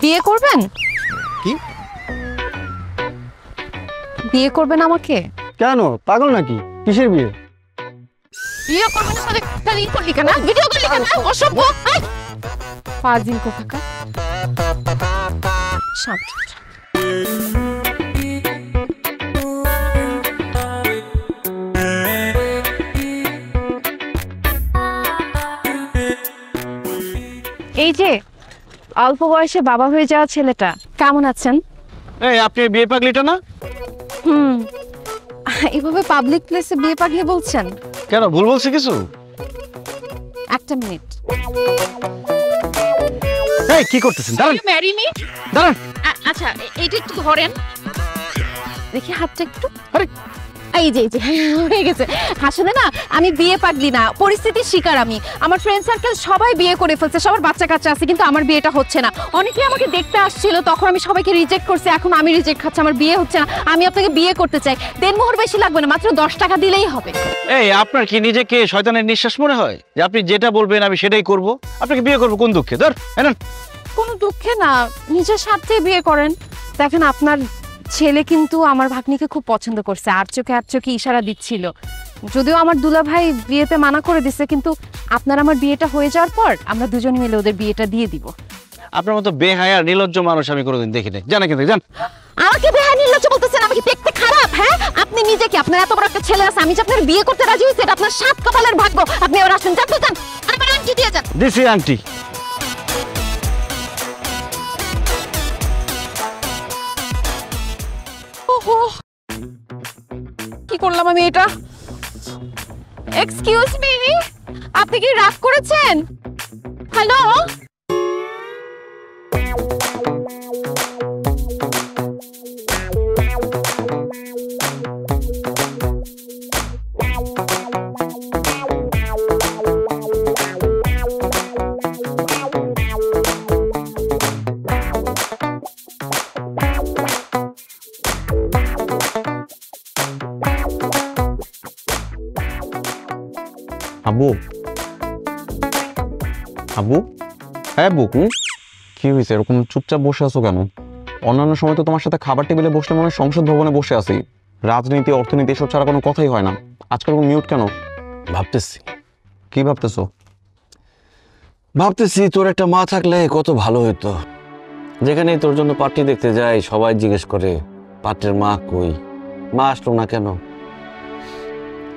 বিয়ে করবেন? কি বিয়ে করবেন আমাকে? কেন, পাগল নাকি? কিসের বিয়ে? বিয়ে করবেন সাথে তালি করলি কেন? ভিডিও করলি কেন? অসভ্য! ফাজিল কোথাকার। শান্ত। এই যে অল্প বয়সে বাবা হয়ে যাওয়া ছেলেটা, কেমন আছেন? এই আপনি বিয়ে পাগলিটা না? এভাবে পাবলিক প্লেসে বিয়ে পাগলি বলছেন কেন, ভুল বলছি কিছু? একটা মিনিট। এই কি করতেছেন? দাঁড়ান ম্যারি মি। দাঁড়ান। আচ্ছা এইটা একটু ধরেন দেখি, হাতটা একটু। আরে এই যে হয়ে গেছে। আসলে না আমি বিয়ে পাগলি না, পরিস্থিতির শিকার আমি। আমার ফ্রেন্ড সার্কেল সবাই বিয়ে করে ফেলছে, সবার বাচ্চা কাচ্চা আছে, কিন্তু আমার বিয়েটা হচ্ছে না। অনেকেই আমাকে দেখতে আসছিল, তখন আমি সবাইকে রিজেক্ট করছি, এখন আমি রিজেক্ট খাচ্ছি, আমার বিয়ে হচ্ছে না। আমি আপনাকে বিয়ে করতে চাই, দেনমোহর বেশি লাগবে না, মাত্র 10 টাকা দিলেই হবে। এই আপনার কি নিজেকে শয়তানের নিঃশ্বাস মনে হয় যে আপনি যেটা বলবেন আমি সেটাই করব? আপনাকে বিয়ে করব কোন দুঃখে? ধর এনেন। কোনো দুঃখে না, নিজের স্বার্থে বিয়ে করেন। দেখেন আপনার ছেলে কিন্তু আমার ভাগ্নিকে খুব পছন্দ করছে, আর চোখে ইশারা দিচ্ছিল। যদিও আমার দুলা ভাই বিয়েতে মানা করে দিছে, কিন্তু আপনার আমার বিয়েটা হয়ে যাওয়ার পর আমরা দুজন মিলে ওদের বিয়েটা দিয়ে দিব। আপনার মতো বেহায়া নির্লজ্জ মানুষ আমি কোনোদিন দেখিনি। জানা কিন্তু জান। আমাকে বেহায়া নির্লজ্জ বলতেছেন? আমাকে দেখতে খারাপ? হ্যাঁ, আপনি নিজে কি, আপনার এত বড় একটা ছেলে আছে, আমি যে আপনার বিয়ে করতে রাজি হয়েছি, এটা আপনার সাত কপালের ভাগ্য। আপনি এবার আসেন, যান যান, আমার আংটি দিয়ে যান। দিছি আংটি। ওহো, কি করলাম আমি এটা? এক্সকিউজ মি, আপনি কি রাগ করেছেন? হ্যালো, আবু, আবু, হ্যাঁ বুকু, কি হয়েছে? এরকম চুপচাপ বসে আছো কেন? অন্যান্য সময় তো তোমার সাথে খাবার টেবিলে বসলে মনে হয় সংসদ ভবনে বসে আছি। রাজনীতি, অর্থনীতি এসব ছাড়া কোনো কথাই হয় না। আজকাল মিউট কেন? ভাবতেছি। কি ভাবতেছো? ভাবতেছি তোর একটা মা থাকলে কত ভালো হইতো। যেখানেই তোর জন্য পার্টি দেখতে যাই সবাই জিজ্ঞেস করে পাত্রের মা কই, মা আসলো না কেন?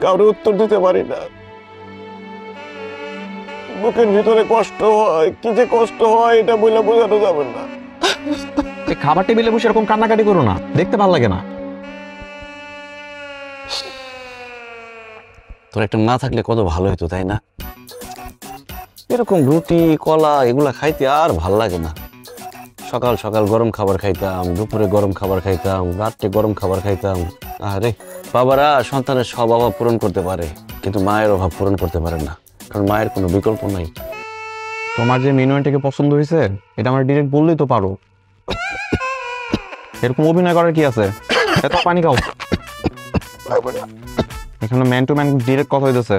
কারো উত্তর দিতে পারি না। বুকের ভিতরে কষ্ট হয়, কি যে কষ্ট হয় এটা বলে বোঝানো যাবে না। এই খাবার টেবিলে বসে এরকম কান্নাকাটি করো না, দেখতে ভালো লাগে না। তোর একটা মা থাকলে কত ভালো হইতো, তাই না? এরকম রুটি কলা এগুলা খাইতে আর ভাল লাগে না। সকাল সকাল গরম খাবার খাইতাম, দুপুরে গরম খাবার খাইতাম, রাত্রে গরম খাবার খাইতাম। আরে বাবারা সন্তানের সব অভাব পূরণ করতে পারে, কিন্তু মায়ের অভাব পূরণ করতে পারে না, কারণ মায়ের কোনো বিকল্প নাই। তোমার যে মিনুয়ানটাকে পছন্দ হয়েছে এটা আমার ডিরেক্ট বললেই তো পারো। এরকম অভিনয় করার কি আছে? এত পানি খাও। এখানে ম্যান টু ম্যান ডিরেক্ট কথা হইতেছে।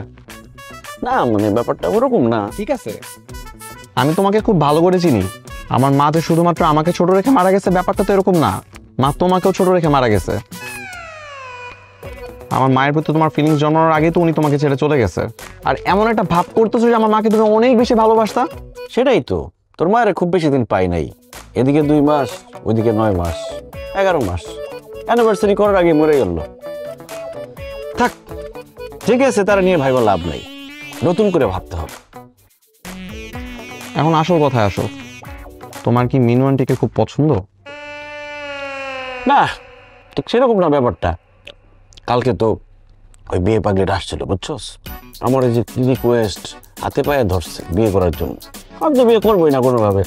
না মানে ব্যাপারটা ওরকম না। ঠিক আছে, আমি তোমাকে খুব ভালো করে চিনি। আমার মা যে শুধুমাত্র আমাকে ছোট রেখে মারা গেছে ব্যাপারটা তো এরকম না। মা তোমাকেও ছোট রেখে মারা গেছে। আমার মায়ের প্রতি তোমার ফিলিংস জন্মানোর আগে তো উনি তোমাকে ছেড়ে চলে গেছে। আর এমন একটা ভাব করতেছো যে আমার মাকে তুমি অনেক বেশি ভালোবাসতা। সেটাই তো, তোর মায়ের খুব বেশি দিন পাই নাই। এদিকে 2 মাস, ওইদিকে 9 মাস, 11 মাস। অ্যানিভার্সারি করার আগে মরে গেল। থাক, ঠিক আছে, তারা নিয়ে ভাইবা লাভ নাই, নতুন করে ভাবতে হবে। এখন আসল কথায় আসো, তোমার কি মিনু আন্টিকে খুব পছন্দ? না, ঠিক সেরকম না ব্যাপারটা। কালকে তো ওই বিয়ে পাগলিটা আসছিল, বুঝছস? আমার এই যে রিকোয়েস্ট হাতে পায়ে ধরছে বিয়ে করার জন্য। আমি তো বিয়ে করবোই না কোনোভাবে,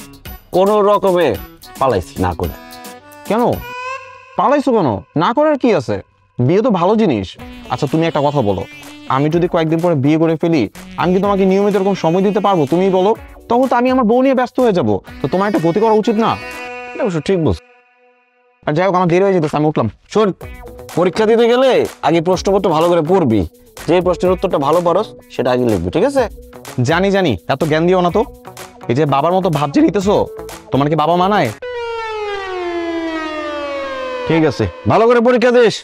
কোনো রকমে পালাইছি না করে। কেন পালাইছো? কেন না করার কি আছে? বিয়ে তো ভালো জিনিস। আচ্ছা তুমি একটা কথা বলো, আমি যদি কয়েকদিন পরে বিয়ে করে ফেলি, আমি কি তোমাকে নিয়মিত এরকম সময় দিতে পারবো? তুমি বলো। তখন তো আমি আমার বউ নিয়ে ব্যস্ত হয়ে যাবো। তো তোমার একটা গতি করা উচিত না? এটা অবশ্য ঠিক বলছো। আর যাই হোক, আমার দেরি হয়ে যেতেছে, আমি উঠলাম। শোন, পরীক্ষা দিতে গেলে আগে প্রশ্নপত্র ভালো করে পড়বি, যে প্রশ্নের উত্তরটা ভালো পারস সেটা আগে লিখবি, ঠিক আছে? জানি জানি, এত জ্ঞান দিও না তো। এই যে বাবার মতো ভাব যে নিতেছো, তোমার কি বাবা মানায়? ঠিক আছে, ভালো করে পরীক্ষা দিস।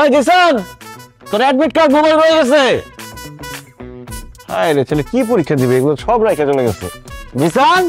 এই জিসান, তোর অ্যাডমিট কার্ড মোবাইল রয়ে গেছে। হায় রে ছেলে, কি পরীক্ষা দিবে? এগুলো সব রাখা চলে গেছে। জিসান,